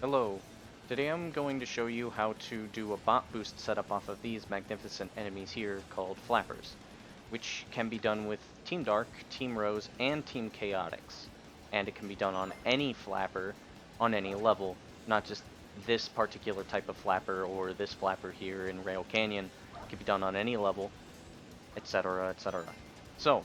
Hello. Today I'm going to show you how to do a bot boost setup off of these magnificent enemies here called Flappers, which can be done with Team Dark, Team Rose, and Team Chaotix. And it can be done on any Flapper, on any level, not just this particular type of Flapper or this Flapper here in Rail Canyon. It can be done on any level, etc., etc. So,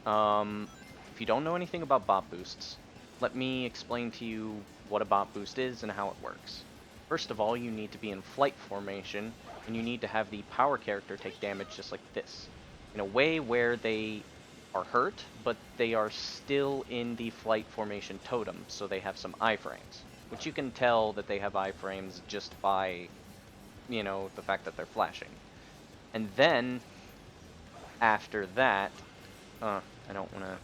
if you don't know anything about bot boosts, let me explain to you what a bot boost is and how it works. First of all, you need to be in flight formation, and you need to have the power character take damage just like this, in a way where they are hurt, but they are still in the flight formation totem, so they have some iframes, which you can tell that they have iframes just by, the fact that they're flashing. And then, after that, I don't want to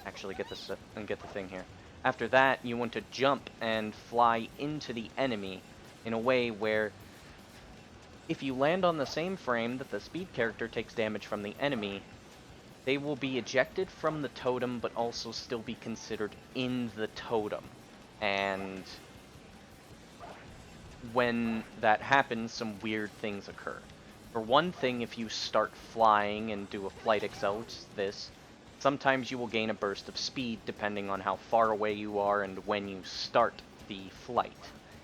actually get this and get the thing here. After that, you want to jump and fly into the enemy in a way where if you land on the same frame that the speed character takes damage from the enemy, they will be ejected from the totem but also still be considered in the totem. And when that happens, some weird things occur. For one thing, if you start flying and do a flight excel, which is this, sometimes you will gain a burst of speed depending on how far away you are and when you start the flight.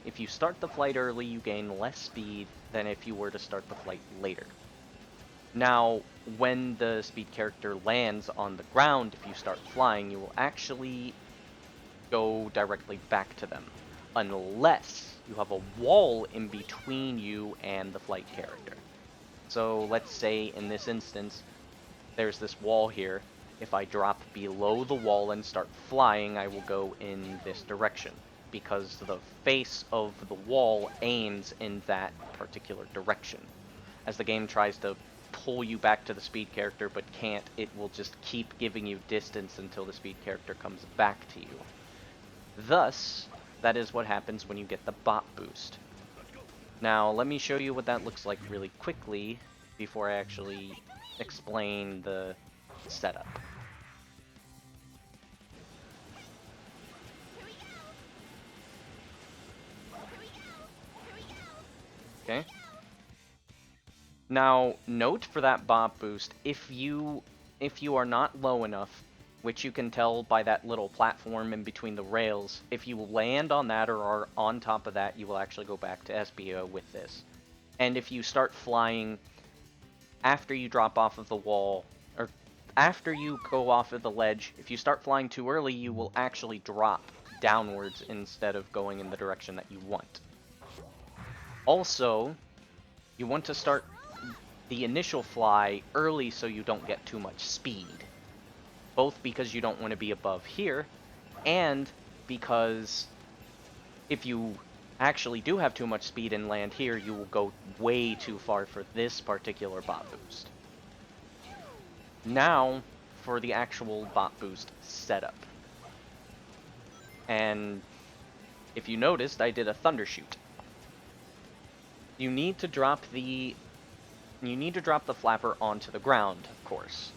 If you start the flight early, you gain less speed than if you were to start the flight later. Now, when the speed character lands on the ground, if you start flying, you will actually go directly back to them, unless you have a wall in between you and the flight character. So let's say in this instance, there's this wall here. If I drop below the wall and start flying, I will go in this direction, because the face of the wall aims in that particular direction. As the game tries to pull you back to the speed character but can't, it will just keep giving you distance until the speed character comes back to you. Thus, that is what happens when you get the bot boost. Now, let me show you what that looks like really quickly before I actually explain the setup. Okay. Now, note for that bot boost, if you are not low enough, which you can tell by that little platform in between the rails, if you land on that or are on top of that, you will actually go back to SBO with this. And if you start flying after you drop off of the wall, or after you go off of the ledge, if you start flying too early, you will actually drop downwards instead of going in the direction that you want. Also, you want to start the initial fly early so you don't get too much speed. Both because you don't want to be above here, and because if you actually do have too much speed and land here, you will go way too far for this particular bot boost. Now, for the actual bot boost setup. And if you noticed, I did a thundershoot. You need to drop the flapper onto the ground, of course.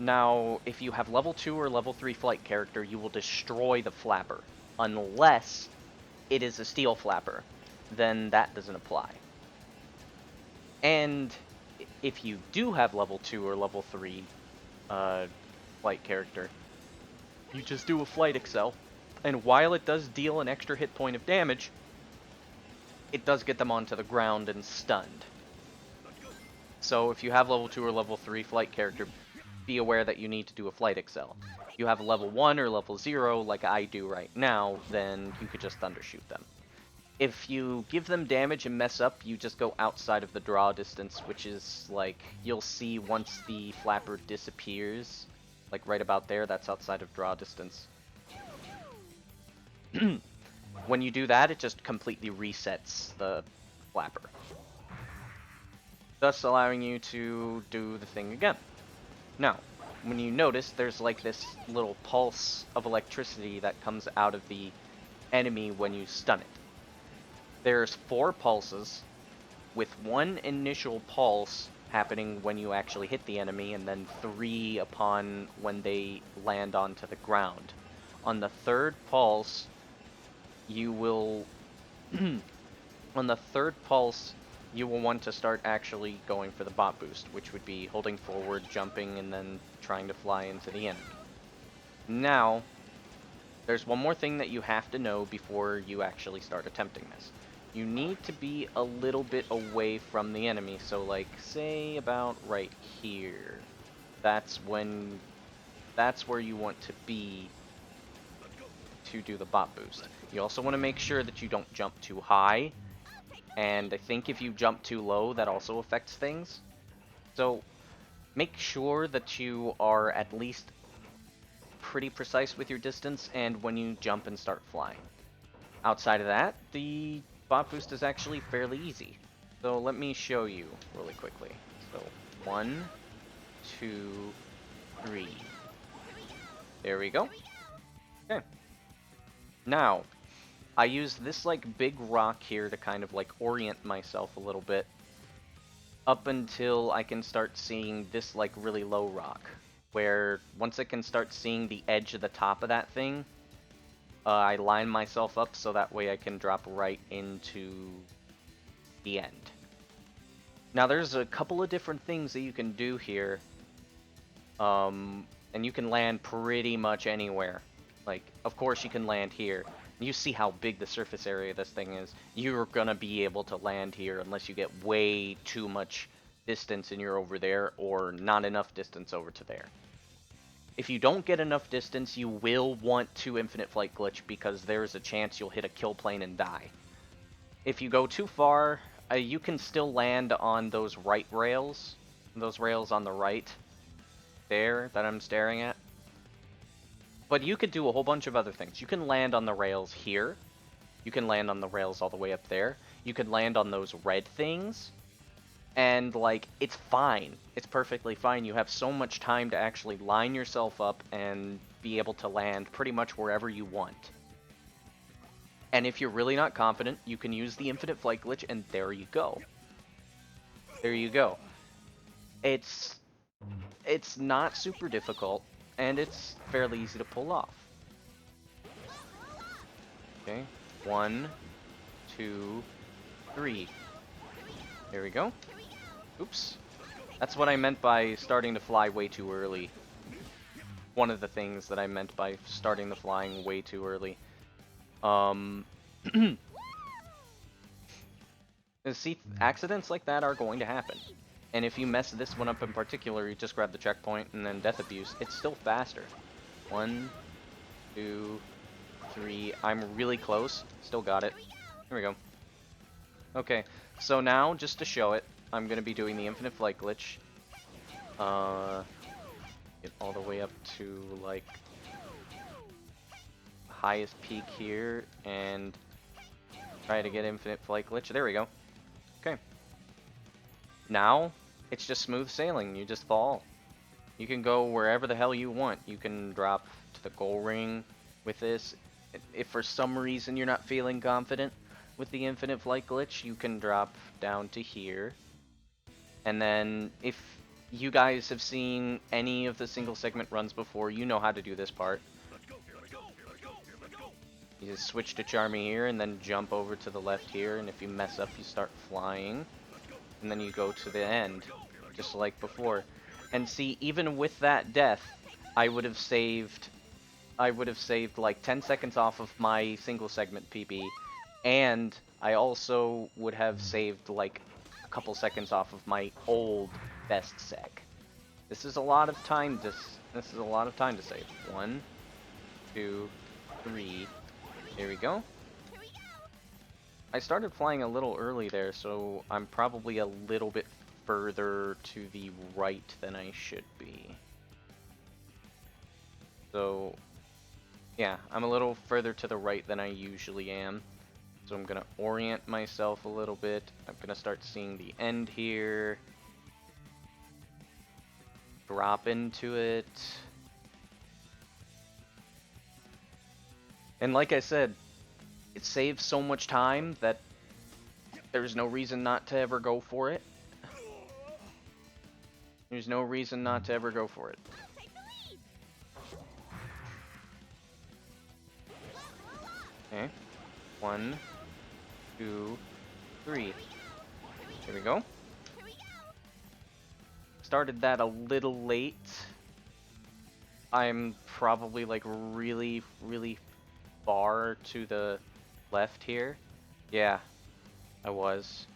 Now, if you have level 2 or level 3 flight character, you will destroy the flapper, unless it is a steel flapper. Then that doesn't apply. And if you do have level 2 or level 3 flight character, you just do a flight excel, and while it does deal an extra hit point of damage, it does get them onto the ground and stunned. So if you have level 2 or level 3 flight character, be aware that you need to do a flight excel. If you have level 1 or level 0, like I do right now, then you could just thundershoot them. If you give them damage and mess up, you just go outside of the draw distance, which is, like, you'll see once the flapper disappears, like right about there, that's outside of draw distance. When you do that, it just completely resets the flapper, thus allowing you to do the thing again. Now, when you notice, there's like this little pulse of electricity that comes out of the enemy when you stun it. There's 4 pulses, with 1 initial pulse happening when you actually hit the enemy, and then 3 upon when they land onto the ground. On the 3rd pulse, you will, on the third pulse, you will want to start actually going for the bot boost, which would be holding forward, jumping, and then trying to fly into the enemy. Now, there's one more thing that you have to know before you actually start attempting this. You need to be a little bit away from the enemy, so like, say about right here. That's where you want to be to do the bot boost. You also want to make sure that you don't jump too high, and I think if you jump too low, that also affects things. So make sure that you are at least pretty precise with your distance and when you jump and start flying. Outside of that, the bot boost is actually fairly easy. So let me show you really quickly. So 1, 2, 3. There we go. Okay. Now, I use this like big rock here to kind of like orient myself a little bit up until I can start seeing this like really low rock, where once I can start seeing the edge of the top of that thing, I line myself up so that way I can drop right into the end. Now there's a couple of different things that you can do here, and you can land pretty much anywhere. Like, of course you can land here. You see how big the surface area of this thing is. You're gonna be able to land here unless you get way too much distance and you're over there, or not enough distance over to there. If you don't get enough distance, you will want to infinite flight glitch because there's a chance you'll hit a kill plane and die. If you go too far, you can still land on those right rails. Those rails on the right there that I'm staring at. But you could do a whole bunch of other things. You can land on the rails here. You can land on the rails all the way up there. You can land on those red things. And, like, it's fine. It's perfectly fine. You have so much time to actually line yourself up and be able to land pretty much wherever you want. And if you're really not confident, you can use the infinite flight glitch, and there you go. There you go. It's not super difficult, and it's fairly easy to pull off. Okay, 1, 2, 3. There we go. Oops. That's what I meant by starting to fly way too early. One of the things that I meant by starting the flying way too early. See, accidents like that are going to happen. And if you mess this one up in particular, you just grab the checkpoint and then death abuse, it's still faster. 1, 2, 3. I'm really close. Still got it. Here we go. Okay, so now, just to show it, I'm going to be doing the infinite flight glitch. Get all the way up to, like, highest peak here, and try to get infinite flight glitch. There we go. Okay. Now, it's just smooth sailing. You just fall. You can go wherever the hell you want. You can drop to the goal ring with this. If for some reason you're not feeling confident with the infinite flight glitch, you can drop down to here. And then, if you guys have seen any of the single segment runs before, you know how to do this part. You just switch to Charmy here, and then jump over to the left here, and if you mess up, you start flying. And then you go to the end, just like before. And see, even with that death, I would have saved like 10 seconds off of my single segment PB, and I also would have saved like a couple seconds off of my old best seg. This is a lot of time to save. 1, 2, 3. There we go. I started flying a little early there, so I'm probably a little bit further to the right than I should be. So, yeah, I'm a little further to the right than I usually am. So I'm going to orient myself a little bit. I'm going to start seeing the end here. Drop into it. And like I said, it saves so much time that there's no reason not to ever go for it. There's no reason not to ever go for it. Okay. 1, 2, 3. Here we go. Started that a little late. I'm probably like really, really far to the left here. Yeah, I was.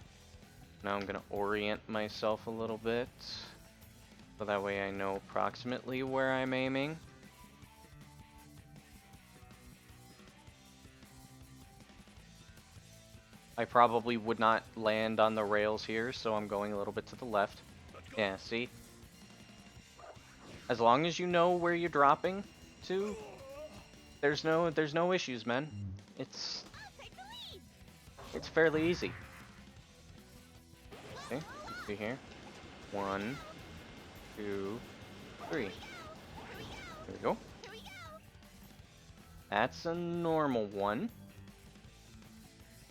Now I'm gonna orient myself a little bit, so that way I know approximately where I'm aiming. I probably would not land on the rails here, so I'm going a little bit to the left. Yeah, see? As long as you know where you're dropping to, there's no issues, man. It's fairly easy. Okay, let's see here. 1, 2, 3. There we go. That's a normal one.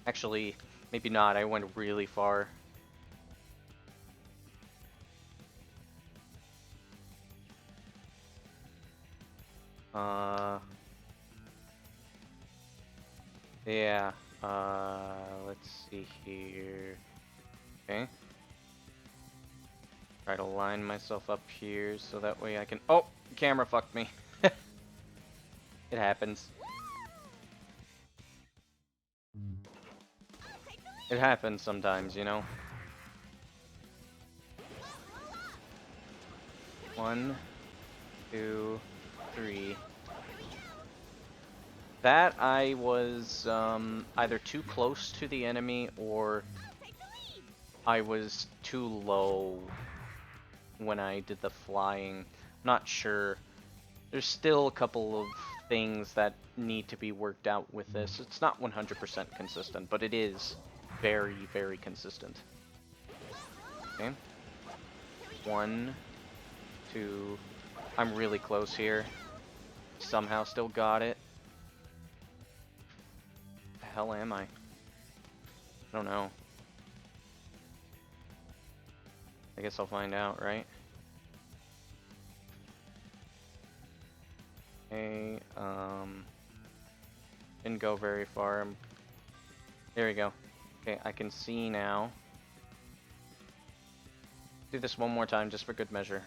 Actually, maybe not. I went really far. Yeah. Let's see here. Okay. Try to line myself up here so that way I can. Oh, camera fucked me. It happens. It happens sometimes, you know. 1, 2, 3. That I was either too close to the enemy or I was too low when I did the flying. Not sure. There's still a couple of things that need to be worked out with this. It's not 100% consistent, but it is very, very consistent. Okay. 1, 2. I'm really close here. Somehow still got it. The hell am I? I don't know. I guess I'll find out, right? Okay, didn't go very far. There we go. Okay, I can see now. Do this one more time just for good measure.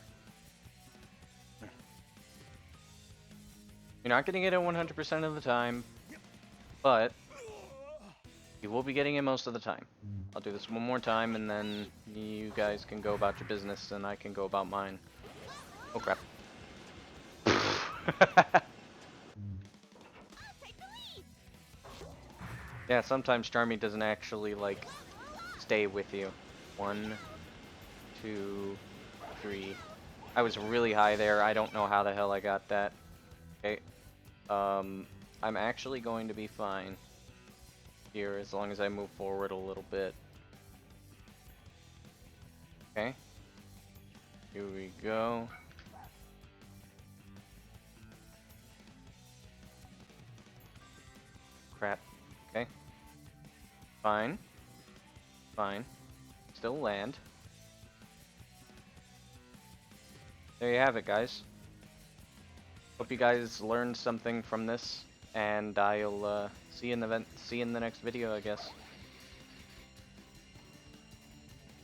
You're not getting it at 100% of the time, but you will be getting it most of the time. I'll do this one more time and then you guys can go about your business and I can go about mine. Oh crap. Yeah, sometimes Charmy doesn't actually, like, stay with you. 1, 2, 3. I was really high there. I don't know how the hell I got that. Okay. I'm actually going to be fine here as long as I move forward a little bit. Okay. Here we go. Crap. Okay. Fine. Fine. Still land. There you have it, guys. Hope you guys learned something from this, and I'll see you in the next video, I guess.